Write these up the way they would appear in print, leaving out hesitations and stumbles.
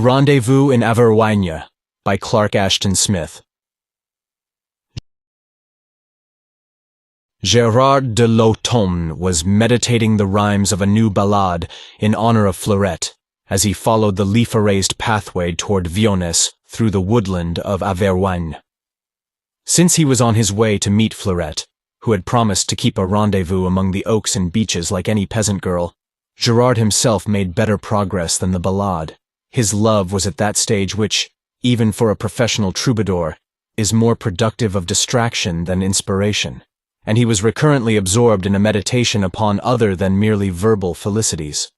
Rendevous in Averoigne by Ashton Smith. Gérard de l'Automne was meditating the rhymes of a new ballade in honor of Fleurette as he followed the leaf-erased pathway toward Vionness through the woodland of Averoigne. Since he was on his way to meet Fleurette, who had promised to keep a rendezvous among the oaks and beeches like any peasant girl, Gérard himself made better progress than the ballade. His love was at that stage which, even for a professional troubadour, is more productive of distraction than inspiration, and he was recurrently absorbed in a meditation upon other than merely verbal felicities.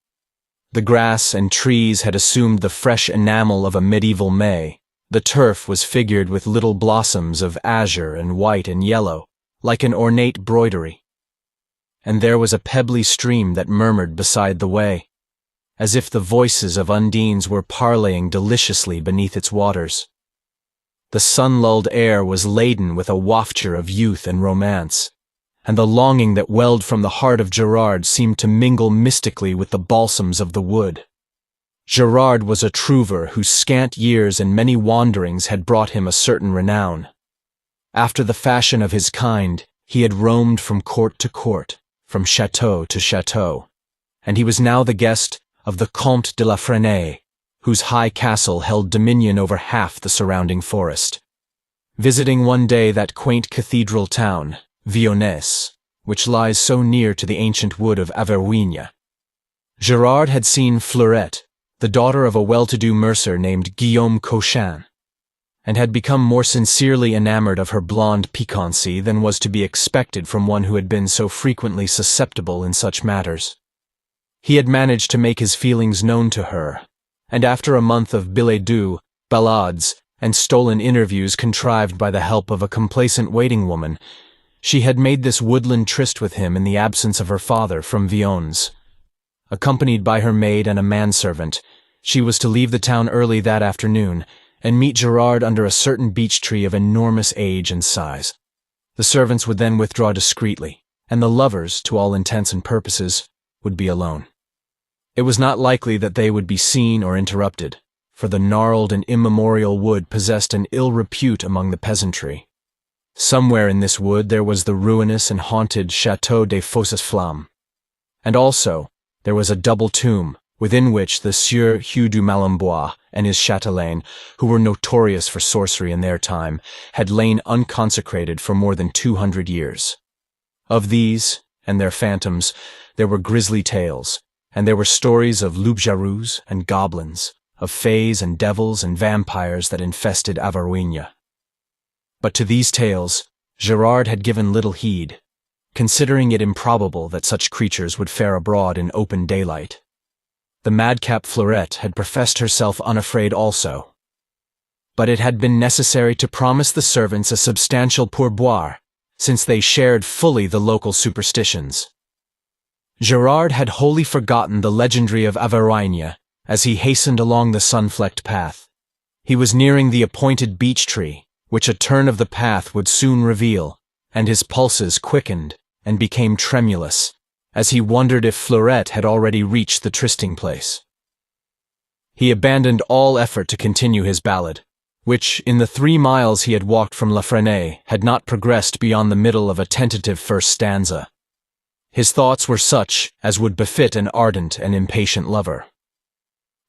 The grass and trees had assumed the fresh enamel of a medieval May. The turf was figured with little blossoms of azure and white and yellow, like an ornate broidery. And there was a pebbly stream that murmured beside the way, as if the voices of undines were parleying deliciously beneath its waters. The sun-lulled air was laden with a wafture of youth and romance, and the longing that welled from the heart of Gérard seemed to mingle mystically with the balsams of the wood. Gérard was a trouver whose scant years and many wanderings had brought him a certain renown. After the fashion of his kind, he had roamed from court to court, from chateau to chateau, and he was now the guest of the Comte de la Fresnaye, whose high castle held dominion over half the surrounding forest. Visiting one day that quaint cathedral town, Vionness, which lies so near to the ancient wood of Averoigne, Gérard had seen Fleurette, the daughter of a well-to-do mercer named Guillaume Cochin, and had become more sincerely enamored of her blonde piquancy than was to be expected from one who had been so frequently susceptible in such matters. He had managed to make his feelings known to her, and after a month of billets doux, ballades, and stolen interviews contrived by the help of a complacent waiting woman, she had made this woodland tryst with him in the absence of her father from Vionness. Accompanied by her maid and a manservant, she was to leave the town early that afternoon and meet Gérard under a certain beech tree of enormous age and size. The servants would then withdraw discreetly, and the lovers, to all intents and purposes, would be alone. It was not likely that they would be seen or interrupted, for the gnarled and immemorial wood possessed an ill repute among the peasantry. Somewhere in this wood there was the ruinous and haunted Château des Fausses Flammes, and also there was a double tomb, within which the Sieur Hugh du Malembois and his chatelaine, who were notorious for sorcery in their time, had lain unconsecrated for more than 200 years. Of these, and their phantoms, there were grisly tales, and there were stories of loups-garous and goblins, of fays and devils and vampires that infested Averoigne. But to these tales, Gérard had given little heed, considering it improbable that such creatures would fare abroad in open daylight. The madcap Fleurette had professed herself unafraid also, but it had been necessary to promise the servants a substantial pourboire, since they shared fully the local superstitions. Gérard had wholly forgotten the legendary of Averoigne as he hastened along the sun-flecked path. He was nearing the appointed beech tree, which a turn of the path would soon reveal, and his pulses quickened and became tremulous as he wondered if Fleurette had already reached the trysting place. He abandoned all effort to continue his ballad, which, in the 3 miles he had walked from La Fresnaye, had not progressed beyond the middle of a tentative first stanza. His thoughts were such as would befit an ardent and impatient lover.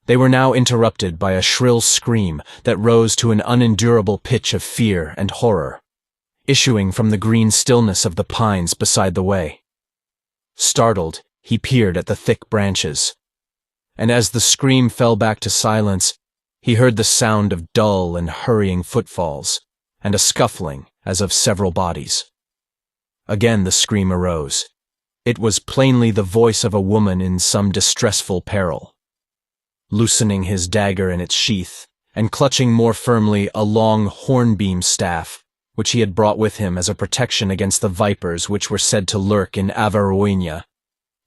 They were now interrupted by a shrill scream that rose to an unendurable pitch of fear and horror, issuing from the green stillness of the pines beside the way. Startled, he peered at the thick branches, and as the scream fell back to silence, he heard the sound of dull and hurrying footfalls, and a scuffling as of several bodies. Again the scream arose. It was plainly the voice of a woman in some distressful peril. Loosening his dagger in its sheath, and clutching more firmly a long hornbeam staff, which he had brought with him as a protection against the vipers which were said to lurk in Averoigne,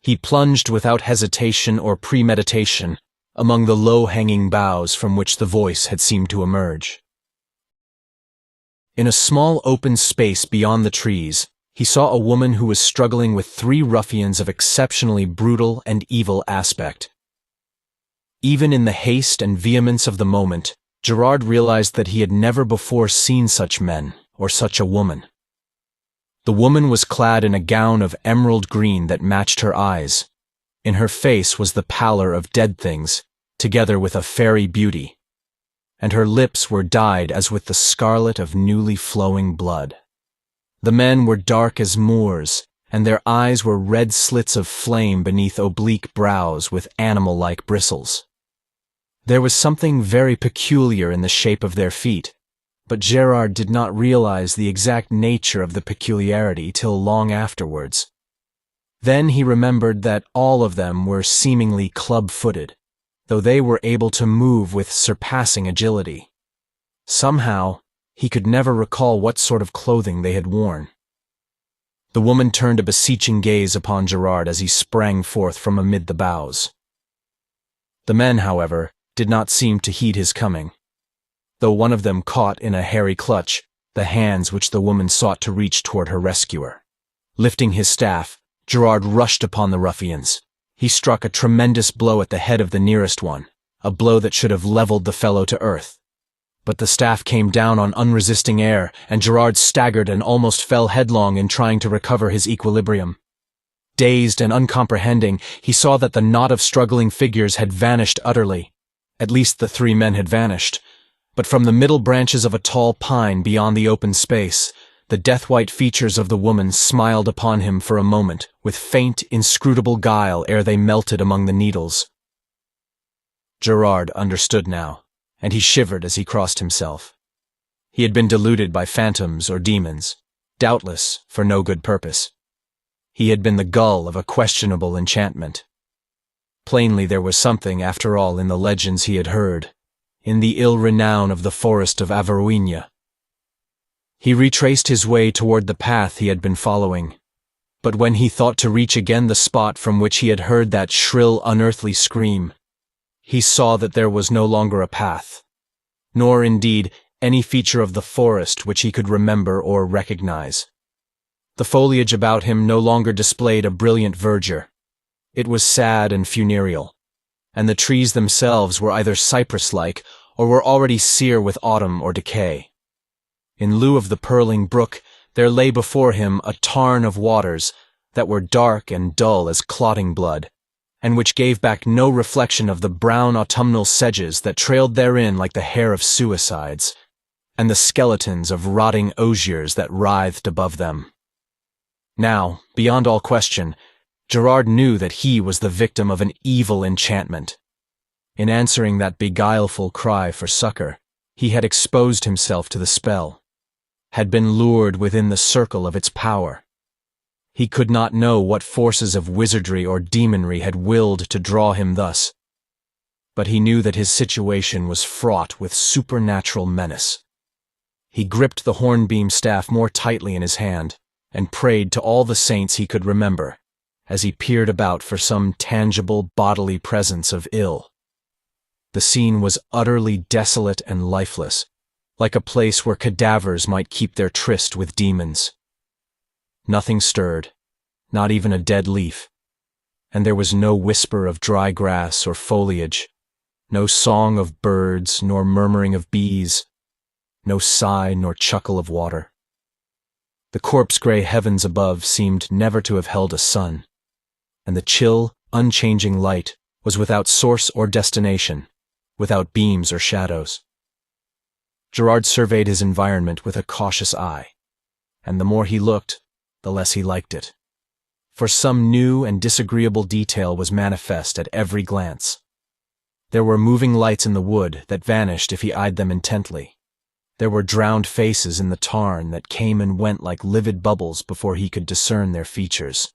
he plunged without hesitation or premeditation among the low-hanging boughs from which the voice had seemed to emerge. In a small open space beyond the trees, he saw a woman who was struggling with 3 ruffians of exceptionally brutal and evil aspect. Even in the haste and vehemence of the moment, Gerard realized that he had never before seen such men, or such a woman. The woman was clad in a gown of emerald green that matched her eyes. In her face was the pallor of dead things, together with a fairy beauty, and her lips were dyed as with the scarlet of newly flowing blood. The men were dark as Moors, and their eyes were red slits of flame beneath oblique brows with animal-like bristles. There was something very peculiar in the shape of their feet, but Gerard did not realize the exact nature of the peculiarity till long afterwards. Then he remembered that all of them were seemingly club-footed, though they were able to move with surpassing agility. Somehow, he could never recall what sort of clothing they had worn. The woman turned a beseeching gaze upon Gerard as he sprang forth from amid the boughs. The men, however, did not seem to heed his coming, though one of them caught in a hairy clutch the hands which the woman sought to reach toward her rescuer. Lifting his staff, Gerard rushed upon the ruffians. He struck a tremendous blow at the head of the nearest one, a blow that should have leveled the fellow to earth. But the staff came down on unresisting air, and Gerard staggered and almost fell headlong in trying to recover his equilibrium. Dazed and uncomprehending, he saw that the knot of struggling figures had vanished utterly. At least the three men had vanished. But from the middle branches of a tall pine beyond the open space, the death-white features of the woman smiled upon him for a moment, with faint, inscrutable guile ere they melted among the needles. Gerard understood now, and he shivered as he crossed himself. He had been deluded by phantoms or demons, doubtless for no good purpose. He had been the gull of a questionable enchantment. Plainly there was something, after all, in the legends he had heard, in the ill renown of the forest of Averoigne. He retraced his way toward the path he had been following, but when he thought to reach again the spot from which he had heard that shrill, unearthly scream, he saw that there was no longer a path, nor, indeed, any feature of the forest which he could remember or recognize. The foliage about him no longer displayed a brilliant verdure. It was sad and funereal, and the trees themselves were either cypress-like or were already sere with autumn or decay. In lieu of the purling brook, there lay before him a tarn of waters that were dark and dull as clotting blood, and which gave back no reflection of the brown autumnal sedges that trailed therein like the hair of suicides, and the skeletons of rotting osiers that writhed above them. Now, beyond all question, Gerard knew that he was the victim of an evil enchantment. In answering that beguileful cry for succor, he had exposed himself to the spell, had been lured within the circle of its power. He could not know what forces of wizardry or demonry had willed to draw him thus, but he knew that his situation was fraught with supernatural menace. He gripped the hornbeam staff more tightly in his hand, and prayed to all the saints he could remember, as he peered about for some tangible bodily presence of ill. The scene was utterly desolate and lifeless, like a place where cadavers might keep their tryst with demons. Nothing stirred, not even a dead leaf, and there was no whisper of dry grass or foliage, no song of birds nor murmuring of bees, no sigh nor chuckle of water. The corpse-gray heavens above seemed never to have held a sun, and the chill, unchanging light was without source or destination, without beams or shadows. Gerard surveyed his environment with a cautious eye, and the more he looked, the less he liked it. For some new and disagreeable detail was manifest at every glance. There were moving lights in the wood that vanished if he eyed them intently. There were drowned faces in the tarn that came and went like livid bubbles before he could discern their features.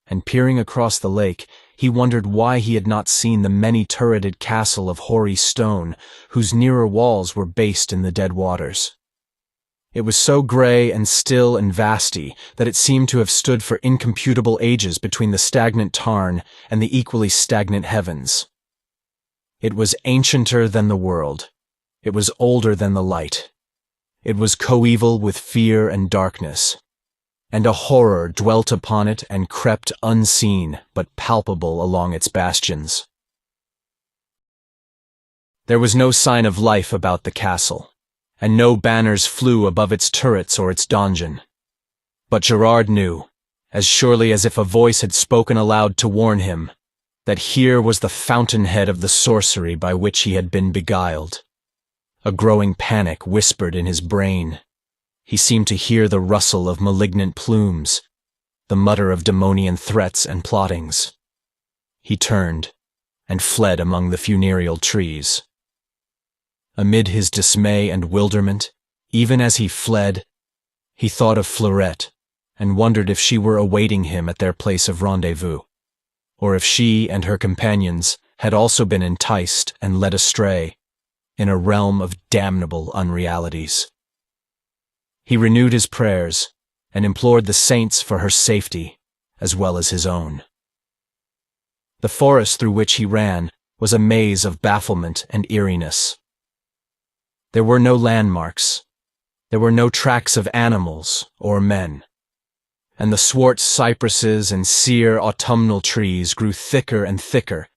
And peering across the lake, he wondered why he had not seen the many-turreted castle of hoary stone, whose nearer walls were based in the dead waters. It was so gray and still and vasty that it seemed to have stood for incomputable ages between the stagnant tarn and the equally stagnant heavens. It was ancienter than the world. It was older than the light. It was coeval with fear and darkness, and a horror dwelt upon it and crept unseen but palpable along its bastions. There was no sign of life about the castle, and no banners flew above its turrets or its donjon. But Gerard knew, as surely as if a voice had spoken aloud to warn him, that here was the fountainhead of the sorcery by which he had been beguiled. A growing panic whispered in his brain. He seemed to hear the rustle of malignant plumes, the mutter of demonian threats and plottings. He turned and fled among the funereal trees. Amid his dismay and bewilderment, even as he fled, he thought of Fleurette and wondered if she were awaiting him at their place of rendezvous, or if she and her companions had also been enticed and led astray in a realm of damnable unrealities. He renewed his prayers and implored the saints for her safety as well as his own. The forest through which he ran was a maze of bafflement and eeriness. There were no landmarks. There were no tracks of animals or men. And the swart cypresses and sere autumnal trees grew thicker and thicker,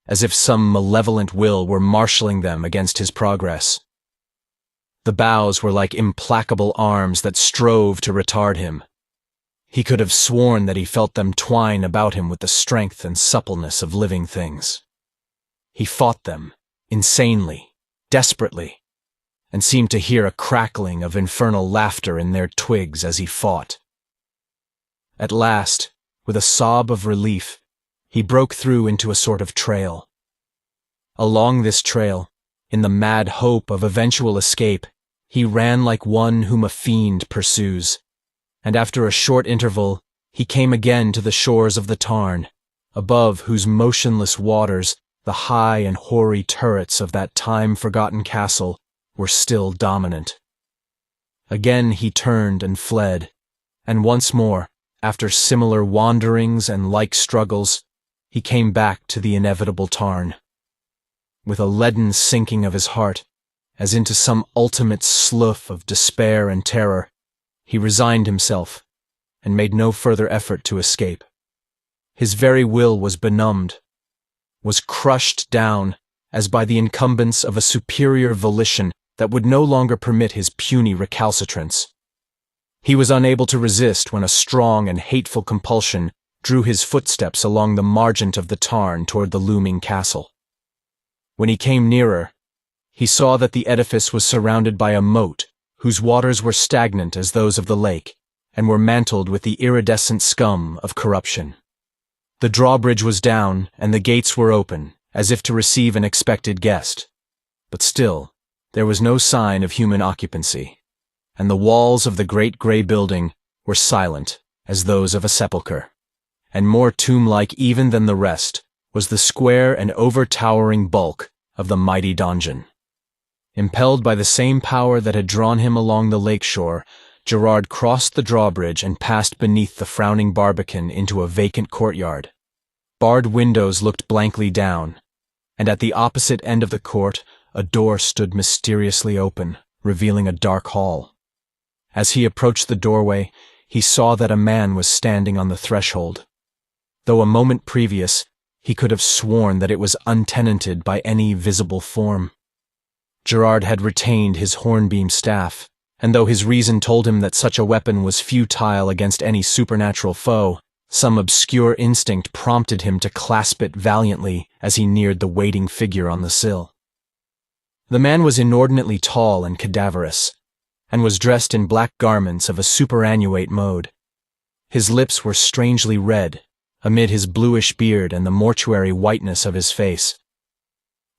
as if some malevolent will were marshalling them against his progress. The boughs were like implacable arms that strove to retard him. He could have sworn that he felt them twine about him with the strength and suppleness of living things. He fought them, insanely, desperately, and seemed to hear a crackling of infernal laughter in their twigs as he fought. At last, with a sob of relief, he broke through into a sort of trail. Along this trail, in the mad hope of eventual escape, he ran like one whom a fiend pursues, and after a short interval, he came again to the shores of the Tarn, above whose motionless waters the high and hoary turrets of that time-forgotten castle were still dominant. Again he turned and fled, and once more, after similar wanderings and like struggles, he came back to the inevitable Tarn. With a leaden sinking of his heart, as into some ultimate slough of despair and terror, he resigned himself, and made no further effort to escape. His very will was benumbed, was crushed down as by the incumbents of a superior volition that would no longer permit his puny recalcitrance. He was unable to resist when a strong and hateful compulsion drew his footsteps along the margent of the Tarn toward the looming castle. When he came nearer, he saw that the edifice was surrounded by a moat whose waters were stagnant as those of the lake, and were mantled with the iridescent scum of corruption. The drawbridge was down, and the gates were open, as if to receive an expected guest. But still, there was no sign of human occupancy, and the walls of the great grey building were silent as those of a sepulchre, and more tomb-like even than the rest was the square and over-towering bulk of the mighty donjon. Impelled by the same power that had drawn him along the lake shore, Gerard crossed the drawbridge and passed beneath the frowning barbican into a vacant courtyard. Barred windows looked blankly down, and at the opposite end of the court a door stood mysteriously open, revealing a dark hall. As he approached the doorway, he saw that a man was standing on the threshold. Though a moment previous, he could have sworn that it was untenanted by any visible form. Gerard had retained his hornbeam staff, and though his reason told him that such a weapon was futile against any supernatural foe, some obscure instinct prompted him to clasp it valiantly as he neared the waiting figure on the sill. The man was inordinately tall and cadaverous, and was dressed in black garments of a superannuate mode. His lips were strangely red, amid his bluish beard and the mortuary whiteness of his face.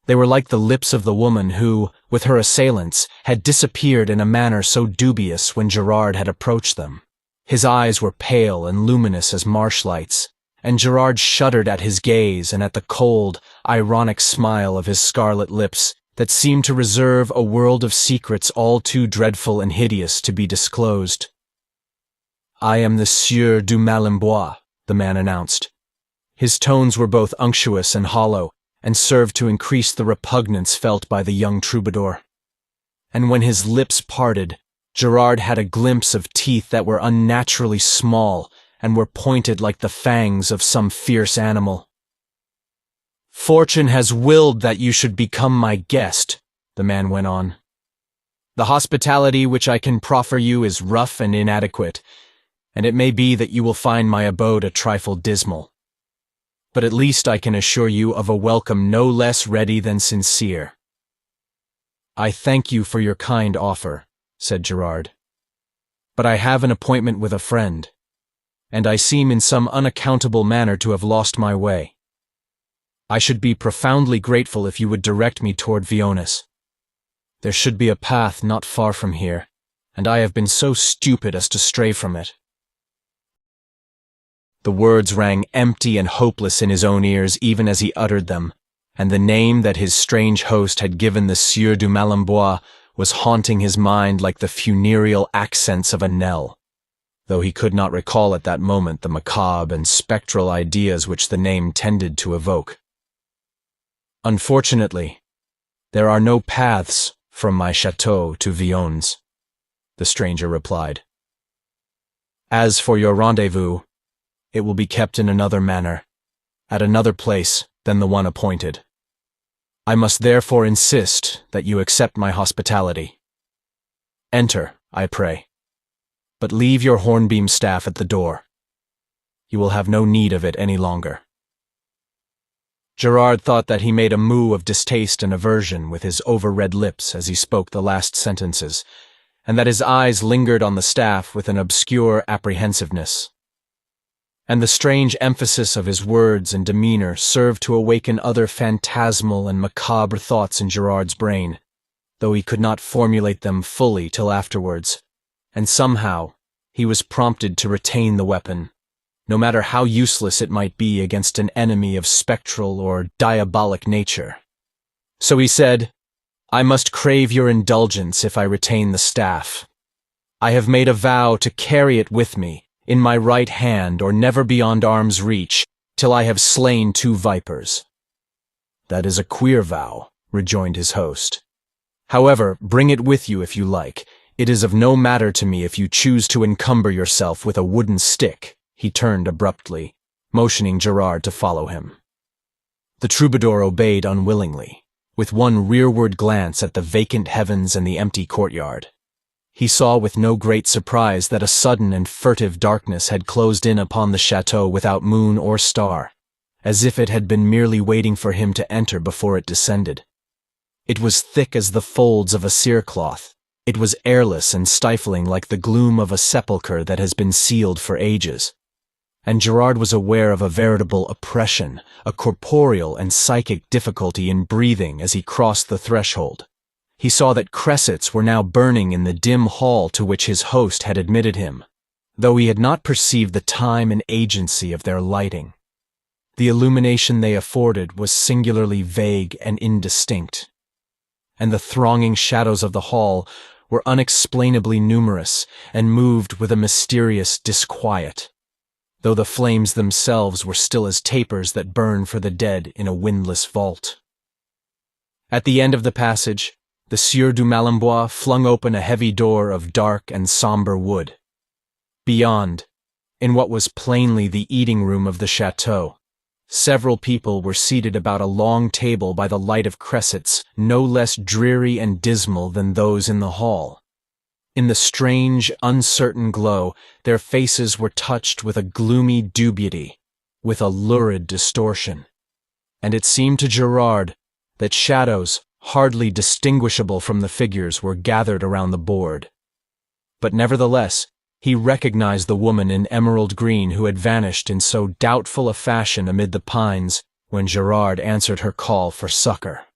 They were like the lips of the woman who, with her assailants, had disappeared in a manner so dubious when Gerard had approached them. His eyes were pale and luminous as marsh lights, and Gerard shuddered at his gaze and at the cold, ironic smile of his scarlet lips that seemed to reserve a world of secrets all too dreadful and hideous to be disclosed. "I am the Sieur du Malembois," the man announced. His tones were both unctuous and hollow, and served to increase the repugnance felt by the young troubadour. And when his lips parted, Gerard had a glimpse of teeth that were unnaturally small and were pointed like the fangs of some fierce animal. "Fortune has willed that you should become my guest," the man went on. "The hospitality which I can proffer you is rough and inadequate, and it may be that you will find my abode a trifle dismal. But at least I can assure you of a welcome no less ready than sincere." "I thank you for your kind offer," said Gerard. "But I have an appointment with a friend, and I seem in some unaccountable manner to have lost my way. I should be profoundly grateful if you would direct me toward Viones. There should be a path not far from here, and I have been so stupid as to stray from it." The words rang empty and hopeless in his own ears even as he uttered them, and the name that his strange host had given the Sieur du Malembois was haunting his mind like the funereal accents of a knell, though he could not recall at that moment the macabre and spectral ideas which the name tended to evoke. "Unfortunately, there are no paths from my chateau to Viones," the stranger replied. "As for your rendezvous, it will be kept in another manner, at another place than the one appointed. I must therefore insist that you accept my hospitality. Enter, I pray, but leave your hornbeam staff at the door. You will have no need of it any longer." Gerard thought that he made a moue of distaste and aversion with his over-red lips as he spoke the last sentences, and that his eyes lingered on the staff with an obscure apprehensiveness. And the strange emphasis of his words and demeanor served to awaken other phantasmal and macabre thoughts in Gerard's brain, though he could not formulate them fully till afterwards, and somehow he was prompted to retain the weapon, no matter how useless it might be against an enemy of spectral or diabolic nature. So he said, "I must crave your indulgence if I retain the staff. I have made a vow to carry it with me, in my right hand or never beyond arm's reach, till I have slain 2 vipers." "That is a queer vow," rejoined his host. "However, bring it with you if you like. It is of no matter to me if you choose to encumber yourself with a wooden stick." He turned abruptly, motioning Gerard to follow him. The troubadour obeyed unwillingly, with one rearward glance at the vacant heavens and the empty courtyard. He saw with no great surprise that a sudden and furtive darkness had closed in upon the chateau without moon or star, as if it had been merely waiting for him to enter before it descended. It was thick as the folds of a cerecloth. It was airless and stifling like the gloom of a sepulchre that has been sealed for ages. And Gerard was aware of a veritable oppression, a corporeal and psychic difficulty in breathing as he crossed the threshold. He saw that cressets were now burning in the dim hall to which his host had admitted him, though he had not perceived the time and agency of their lighting. The illumination they afforded was singularly vague and indistinct, and the thronging shadows of the hall were unexplainably numerous and moved with a mysterious disquiet, though the flames themselves were still as tapers that burn for the dead in a windless vault. At the end of the passage, the Sieur du Malembois flung open a heavy door of dark and sombre wood. Beyond, in what was plainly the eating room of the chateau, several people were seated about a long table by the light of cressets no less dreary and dismal than those in the hall. In the strange, uncertain glow, their faces were touched with a gloomy dubiety, with a lurid distortion, and it seemed to Gerard that shadows, hardly distinguishable from the figures, were gathered around the board. But nevertheless, he recognized the woman in emerald green who had vanished in so doubtful a fashion amid the pines when Gerard answered her call for succor.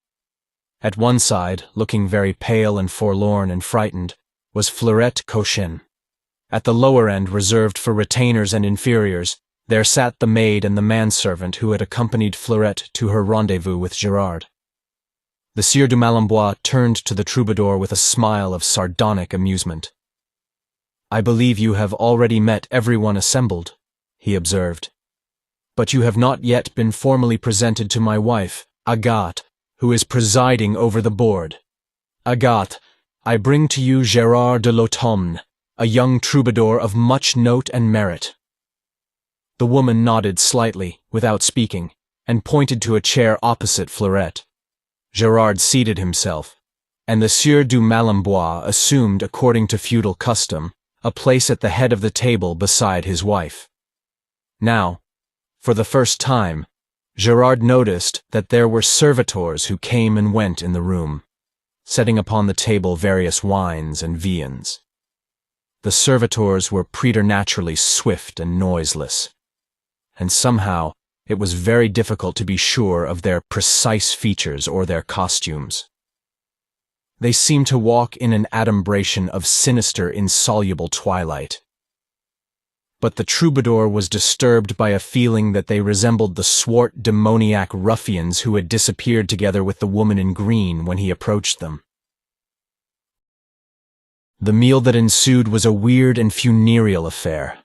At one side, looking very pale and forlorn and frightened, was Fleurette Cochin. At the lower end, reserved for retainers and inferiors, there sat the maid and the manservant who had accompanied Fleurette to her rendezvous with Gerard. The Sieur de Malembois turned to the troubadour with a smile of sardonic amusement. "I believe you have already met everyone assembled," he observed. "But you have not yet been formally presented to my wife, Agathe, who is presiding over the board. Agathe, I bring to you Gérard de l'Automne, a young troubadour of much note and merit." The woman nodded slightly, without speaking, and pointed to a chair opposite Fleurette. Gerard seated himself, and the Sieur du Malembois assumed, according to feudal custom, a place at the head of the table beside his wife. Now, for the first time, Gerard noticed that there were servitors who came and went in the room, setting upon the table various wines and viands. The servitors were preternaturally swift and noiseless, and somehow it was very difficult to be sure of their precise features or their costumes. They seemed to walk in an adumbration of sinister, insoluble twilight. But the troubadour was disturbed by a feeling that they resembled the swart, demoniac ruffians who had disappeared together with the woman in green when he approached them. The meal that ensued was a weird and funereal affair.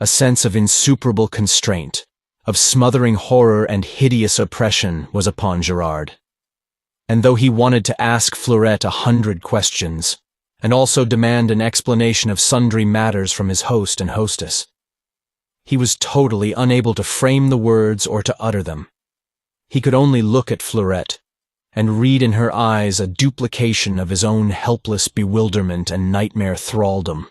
A sense of insuperable constraint, of smothering horror and hideous oppression was upon Gerard. And though he wanted to ask Fleurette 100 questions, and also demand an explanation of sundry matters from his host and hostess, he was totally unable to frame the words or to utter them. He could only look at Fleurette, and read in her eyes a duplication of his own helpless bewilderment and nightmare thraldom.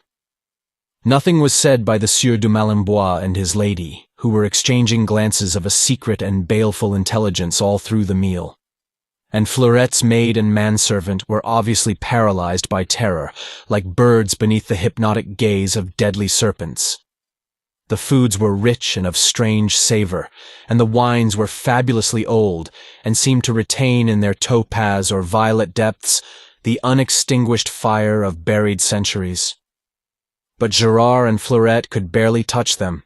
Nothing was said by the Sieur du Malembois and his lady, who were exchanging glances of a secret and baleful intelligence all through the meal. And Fleurette's maid and manservant were obviously paralyzed by terror, like birds beneath the hypnotic gaze of deadly serpents. The foods were rich and of strange savor, and the wines were fabulously old, and seemed to retain in their topaz or violet depths the unextinguished fire of buried centuries. But Gerard and Fleurette could barely touch them,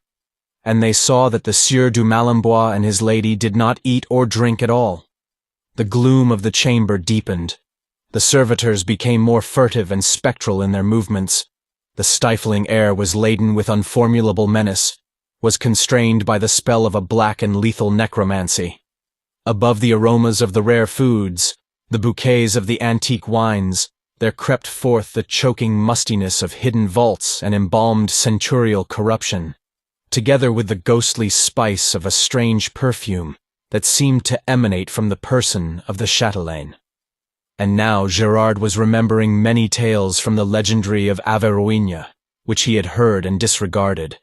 and they saw that the Sieur du Malembois and his lady did not eat or drink at all. The gloom of the chamber deepened. The servitors became more furtive and spectral in their movements. The stifling air was laden with unformulable menace, was constrained by the spell of a black and lethal necromancy. Above the aromas of the rare foods, the bouquets of the antique wines, there crept forth the choking mustiness of hidden vaults and embalmed centurial corruption, together with the ghostly spice of a strange perfume that seemed to emanate from the person of the chatelaine. And now Gerard was remembering many tales from the legendary of Averoigne, which he had heard and disregarded,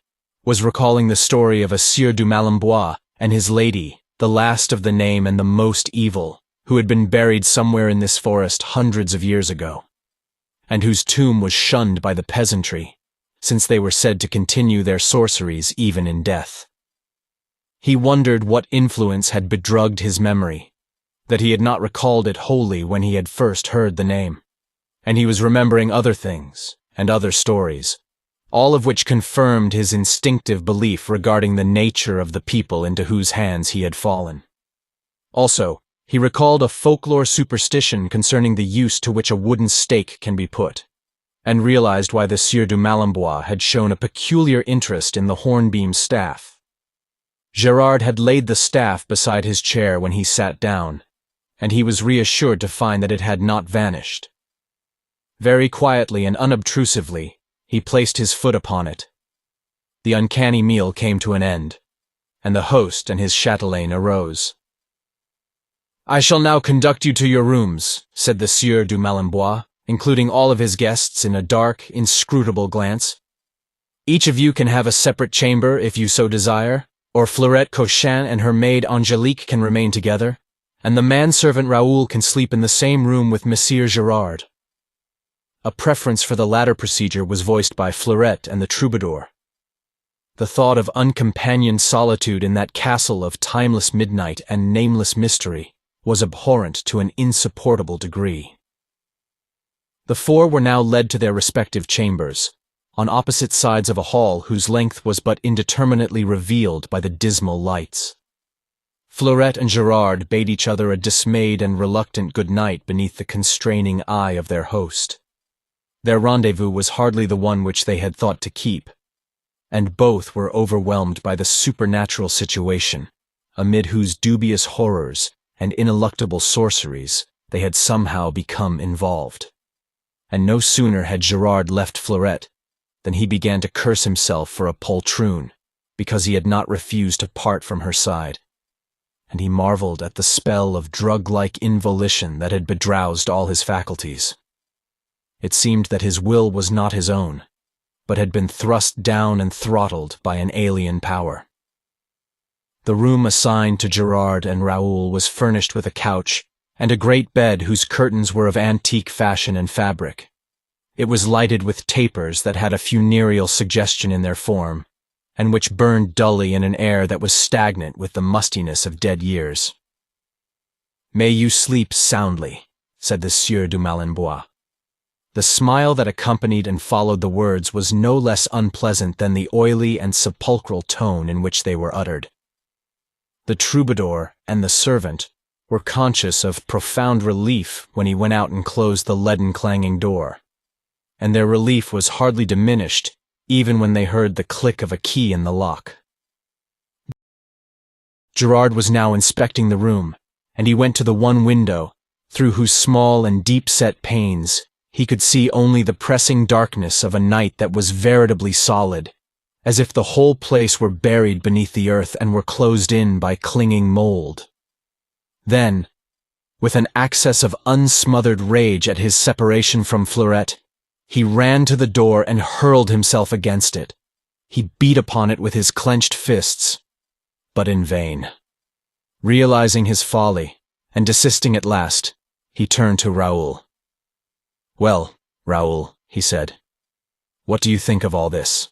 was recalling the story of a Sieur du Malembois and his lady, the last of the name and the most evil, who had been buried somewhere in this forest hundreds of years ago, and whose tomb was shunned by the peasantry, since they were said to continue their sorceries even in death. He wondered what influence had bedrugged his memory, that he had not recalled it wholly when he had first heard the name, and he was remembering other things and other stories, all of which confirmed his instinctive belief regarding the nature of the people into whose hands he had fallen. Also, he recalled a folklore superstition concerning the use to which a wooden stake can be put, and realized why the Sieur du Malembois had shown a peculiar interest in the hornbeam staff. Gerard had laid the staff beside his chair when he sat down, and he was reassured to find that it had not vanished. Very quietly and unobtrusively, he placed his foot upon it. The uncanny meal came to an end, and the host and his chatelaine arose. "I shall now conduct you to your rooms," said the Sieur du Malembois, including all of his guests in a dark, inscrutable glance. "Each of you can have a separate chamber if you so desire, or Fleurette Cochin and her maid Angelique can remain together, and the manservant Raoul can sleep in the same room with Monsieur Gerard." A preference for the latter procedure was voiced by Fleurette and the troubadour. The thought of uncompanioned solitude in that castle of timeless midnight and nameless mystery was abhorrent to an insupportable degree. The four were now led to their respective chambers, on opposite sides of a hall whose length was but indeterminately revealed by the dismal lights. Fleurette and Gerard bade each other a dismayed and reluctant good night beneath the constraining eye of their host. Their rendezvous was hardly the one which they had thought to keep, and both were overwhelmed by the supernatural situation, amid whose dubious horrors and ineluctable sorceries they had somehow become involved. And no sooner had Gerard left Fleurette than he began to curse himself for a poltroon, because he had not refused to part from her side, and he marveled at the spell of drug-like involition that had bedrowsed all his faculties. It seemed that his will was not his own, but had been thrust down and throttled by an alien power. The room assigned to Gerard and Raoul was furnished with a couch and a great bed whose curtains were of antique fashion and fabric. It was lighted with tapers that had a funereal suggestion in their form, and which burned dully in an air that was stagnant with the mustiness of dead years. "May you sleep soundly," said the Sieur du Malinbois. The smile that accompanied and followed the words was no less unpleasant than the oily and sepulchral tone in which they were uttered. The troubadour and the servant were conscious of profound relief when he went out and closed the leaden-clanging door, and their relief was hardly diminished even when they heard the click of a key in the lock. Gerard was now inspecting the room, and he went to the one window, through whose small and deep-set panes he could see only the pressing darkness of a night that was veritably solid, as if the whole place were buried beneath the earth and were closed in by clinging mold. Then, with an access of unsmothered rage at his separation from Fleurette, he ran to the door and hurled himself against it. He beat upon it with his clenched fists, but in vain. Realizing his folly, and desisting at last, he turned to Raoul. "Well, Raoul," he said, "what do you think of all this?"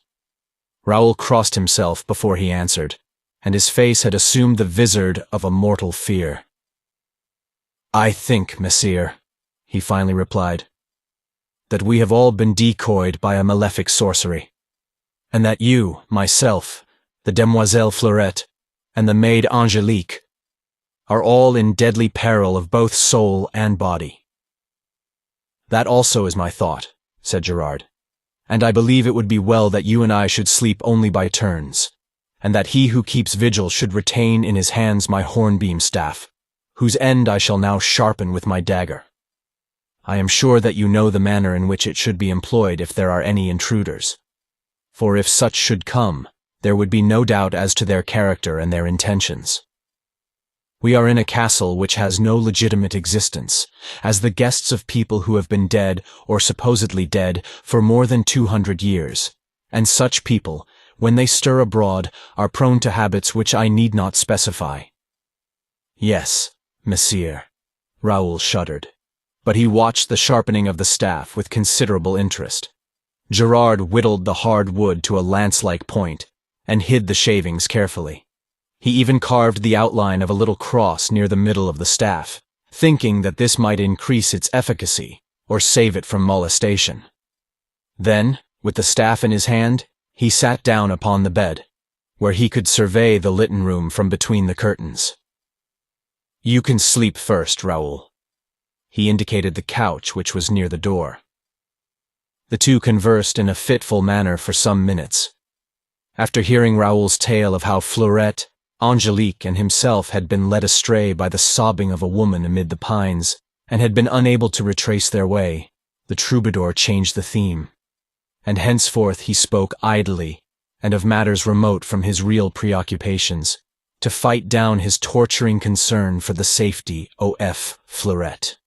Raoul crossed himself before he answered, and his face had assumed the vizard of a mortal fear. "I think, messire," he finally replied, "that we have all been decoyed by a malefic sorcery, and that you, myself, the demoiselle Fleurette, and the maid Angelique are all in deadly peril of both soul and body." "That also is my thought," said Gerard, "and I believe it would be well that you and I should sleep only by turns, and that he who keeps vigil should retain in his hands my hornbeam staff, whose end I shall now sharpen with my dagger. I am sure that you know the manner in which it should be employed if there are any intruders, for if such should come, there would be no doubt as to their character and their intentions. We are in a castle which has no legitimate existence, as the guests of people who have been dead, or supposedly dead, for more than 200 years, and such people, when they stir abroad, are prone to habits which I need not specify." "Yes, messire," Raoul shuddered, but he watched the sharpening of the staff with considerable interest. Gerard whittled the hard wood to a lance-like point, and hid the shavings carefully. He even carved the outline of a little cross near the middle of the staff, thinking that this might increase its efficacy, or save it from molestation. Then, with the staff in his hand, he sat down upon the bed, where he could survey the litten room from between the curtains. "You can sleep first, Raoul." He indicated the couch which was near the door. The two conversed in a fitful manner for some minutes. After hearing Raoul's tale of how Fleurette, Angelique, and himself had been led astray by the sobbing of a woman amid the pines, and had been unable to retrace their way, the troubadour changed the theme, and henceforth he spoke idly and of matters remote from his real preoccupations, to fight down his torturing concern for the safety of Fleurette.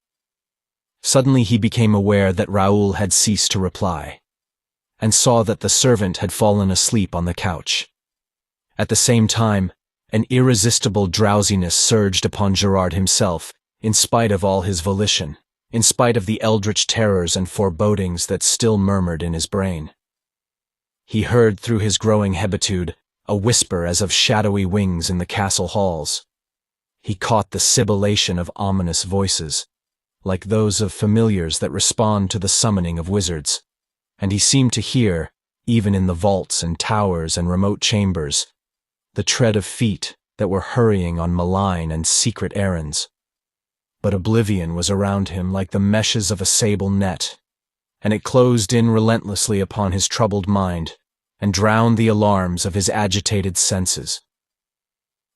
Suddenly he became aware that Raoul had ceased to reply, and saw that the servant had fallen asleep on the couch. At the same time, an irresistible drowsiness surged upon Gerard himself, in spite of all his volition, in spite of the eldritch terrors and forebodings that still murmured in his brain. He heard through his growing hebetude a whisper as of shadowy wings in the castle halls. He caught the sibilation of ominous voices, like those of familiars that respond to the summoning of wizards, and he seemed to hear, even in the vaults and towers and remote chambers, the tread of feet that were hurrying on malign and secret errands. But oblivion was around him like the meshes of a sable net, and it closed in relentlessly upon his troubled mind, and drowned the alarms of his agitated senses.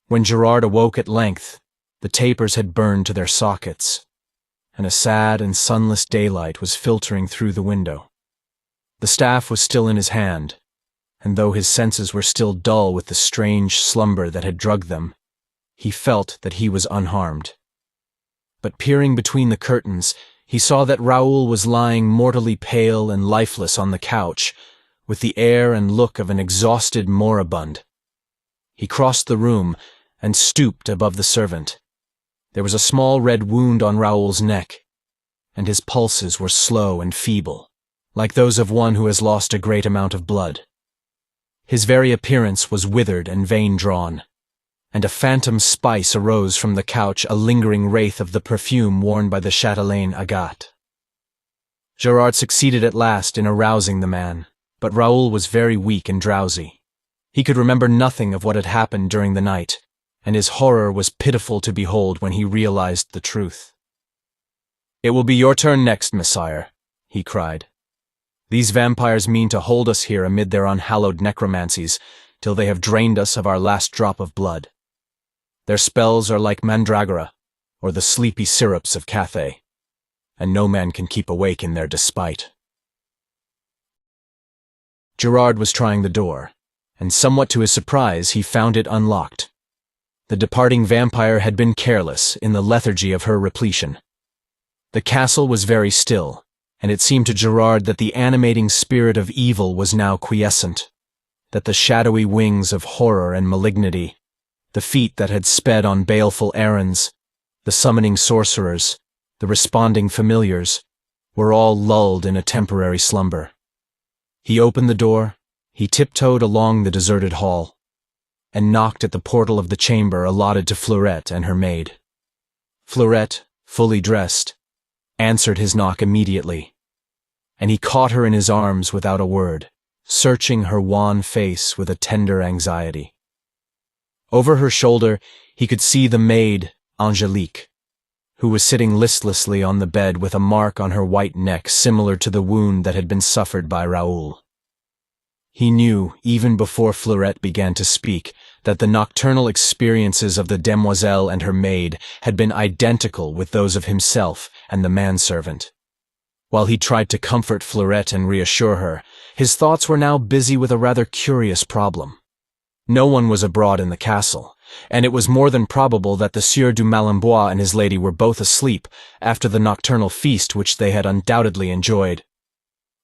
When Gerard awoke at length, the tapers had burned to their sockets, and a sad and sunless daylight was filtering through the window. The staff was still in his hand, and though his senses were still dull with the strange slumber that had drugged them, He felt that he was unharmed. But peering between the curtains, he saw that Raoul was lying mortally pale and lifeless on the couch, with the air and look of an exhausted moribund. He crossed the room and stooped above the servant. There was a small red wound on Raoul's neck, and his pulses were slow and feeble, like those of one who has lost a great amount of blood. His very appearance was withered and vein-drawn, and a phantom spice arose from the couch, a lingering wraith of the perfume worn by the chatelaine Agathe. Gerard succeeded at last in arousing the man, but Raoul was very weak and drowsy. He could remember nothing of what had happened during the night, and his horror was pitiful to behold when he realized the truth. "It will be your turn next, Messire," he cried. "These vampires mean to hold us here amid their unhallowed necromancies till they have drained us of our last drop of blood. Their spells are like mandragora, or the sleepy syrups of Cathay, and no man can keep awake in their despite." Gerard was trying the door, and somewhat to his surprise he found it unlocked. The departing vampire had been careless in the lethargy of her repletion. The castle was very still, and it seemed to Gerard that the animating spirit of evil was now quiescent, that the shadowy wings of horror and malignity, the feet that had sped on baleful errands, the summoning sorcerers, the responding familiars, were all lulled in a temporary slumber. He opened the door, he tiptoed along the deserted hall, and knocked at the portal of the chamber allotted to Fleurette and her maid. Fleurette, fully dressed, answered his knock immediately, and he caught her in his arms without a word, searching her wan face with a tender anxiety. Over her shoulder he could see the maid, Angelique, who was sitting listlessly on the bed with a mark on her white neck similar to the wound that had been suffered by Raoul. He knew, even before Fleurette began to speak, that the nocturnal experiences of the demoiselle and her maid had been identical with those of himself and the manservant. While he tried to comfort Fleurette and reassure her, his thoughts were now busy with a rather curious problem. No one was abroad in the castle, and it was more than probable that the Sieur du Malembois and his lady were both asleep after the nocturnal feast which they had undoubtedly enjoyed.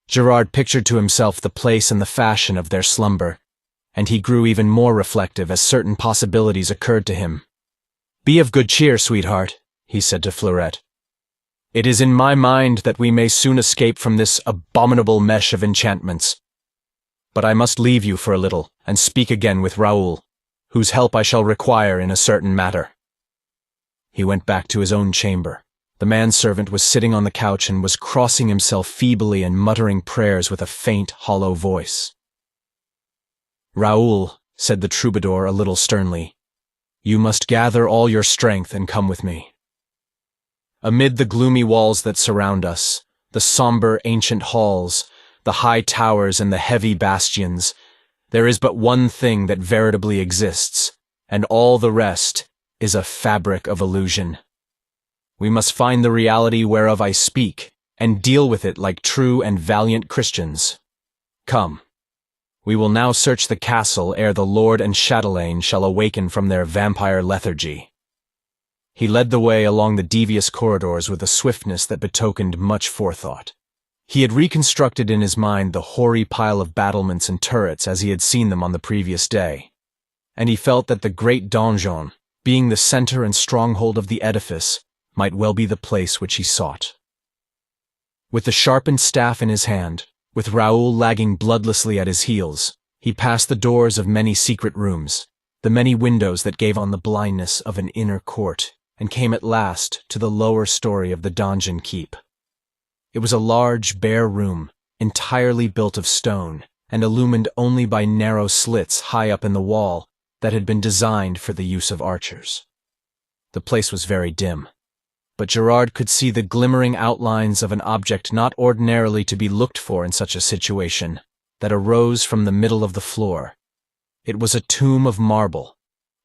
Gerard pictured to himself the place and the fashion of their slumber, and he grew even more reflective as certain possibilities occurred to him. "Be of good cheer, sweetheart," he said to Fleurette. "It is in my mind that we may soon escape from this abominable mesh of enchantments. But I must leave you for a little and speak again with Raoul, whose help I shall require in a certain matter." He went back to his own chamber. The manservant was sitting on the couch and was crossing himself feebly and muttering prayers with a faint, hollow voice. "Raoul," said the troubadour a little sternly, "you must gather all your strength and come with me. Amid the gloomy walls that surround us, the somber ancient halls, the high towers and the heavy bastions, there is but one thing that veritably exists, and all the rest is a fabric of illusion. We must find the reality whereof I speak, and deal with it like true and valiant Christians. Come, we will now search the castle ere the lord and chatelaine shall awaken from their vampire lethargy." He led the way along the devious corridors with a swiftness that betokened much forethought. He had reconstructed in his mind the hoary pile of battlements and turrets as he had seen them on the previous day, and he felt that the great donjon, being the center and stronghold of the edifice, might well be the place which he sought. With the sharpened staff in his hand, with Raoul lagging bloodlessly at his heels, he passed the doors of many secret rooms, the many windows that gave on the blindness of an inner court, and came at last to the lower story of the donjon keep. It was a large, bare room, entirely built of stone, and illumined only by narrow slits high up in the wall that had been designed for the use of archers. The place was very dim, but Gerard could see the glimmering outlines of an object not ordinarily to be looked for in such a situation, that arose from the middle of the floor. It was a tomb of marble,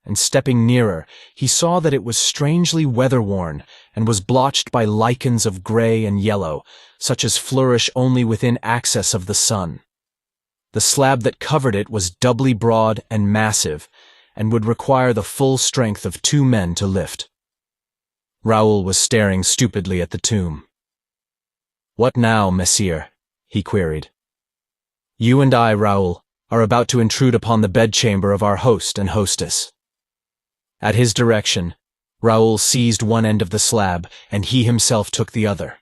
and stepping nearer, he saw that it was strangely weather-worn and was blotched by lichens of gray and yellow, such as flourish only within access of the sun. The slab that covered it was doubly broad and massive, and would require the full strength of 2 men to lift. Raoul was staring stupidly at the tomb. "What now, messire?" he queried. "You and I, Raoul, are about to intrude upon the bedchamber of our host and hostess." At his direction, Raoul seized one end of the slab, and he himself took the other.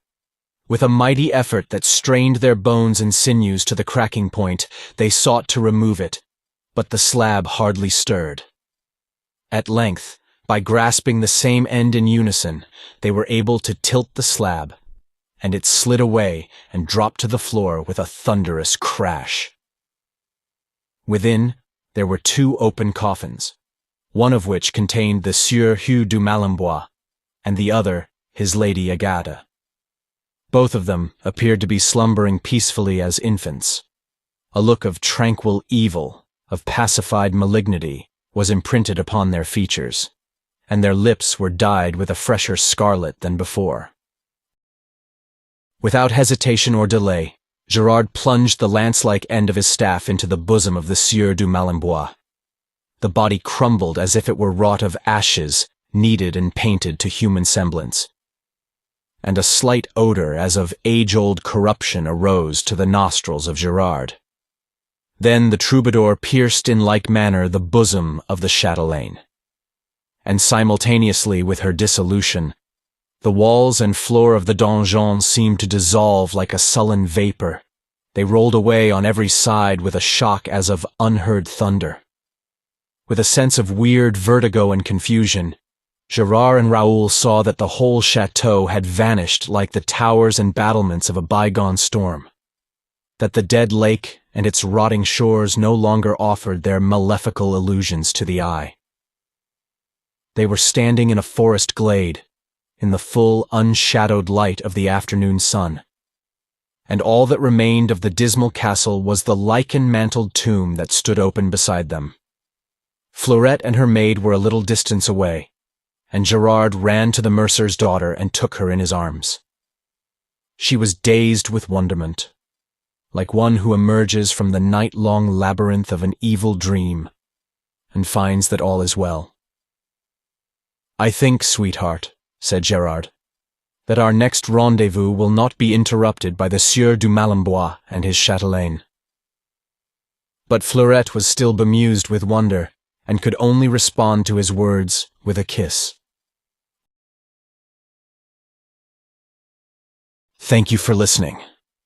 With a mighty effort that strained their bones and sinews to the cracking point, they sought to remove it, but the slab hardly stirred. At length, by grasping the same end in unison, they were able to tilt the slab, and it slid away and dropped to the floor with a thunderous crash. Within, there were 2 open coffins, one of which contained the Sieur Hugh du Malembois, and the other his lady Agathe. Both of them appeared to be slumbering peacefully as infants. A look of tranquil evil, of pacified malignity, was imprinted upon their features, and their lips were dyed with a fresher scarlet than before. Without hesitation or delay, Gerard plunged the lance-like end of his staff into the bosom of the Sieur du Malembois. The body crumbled as if it were wrought of ashes, kneaded and painted to human semblance. And a slight odor as of age-old corruption arose to the nostrils of Gerard. Then the troubadour pierced in like manner the bosom of the chatelaine. And simultaneously with her dissolution, the walls and floor of the donjon seemed to dissolve like a sullen vapor. They rolled away on every side with a shock as of unheard thunder. With a sense of weird vertigo and confusion, Gerard and Raoul saw that the whole chateau had vanished like the towers and battlements of a bygone storm, that the dead lake and its rotting shores no longer offered their malefical illusions to the eye. They were standing in a forest glade, in the full, unshadowed light of the afternoon sun, and all that remained of the dismal castle was the lichen-mantled tomb that stood open beside them. Fleurette and her maid were a little distance away, and Gerard ran to the mercer's daughter and took her in his arms. She was dazed with wonderment, like one who emerges from the night-long labyrinth of an evil dream and finds that all is well. "I think, sweetheart," said Gerard, "that our next rendezvous will not be interrupted by the Sieur du Malembois and his chatelaine." But Fleurette was still bemused with wonder, and could only respond to his words with a kiss. Thank you for listening.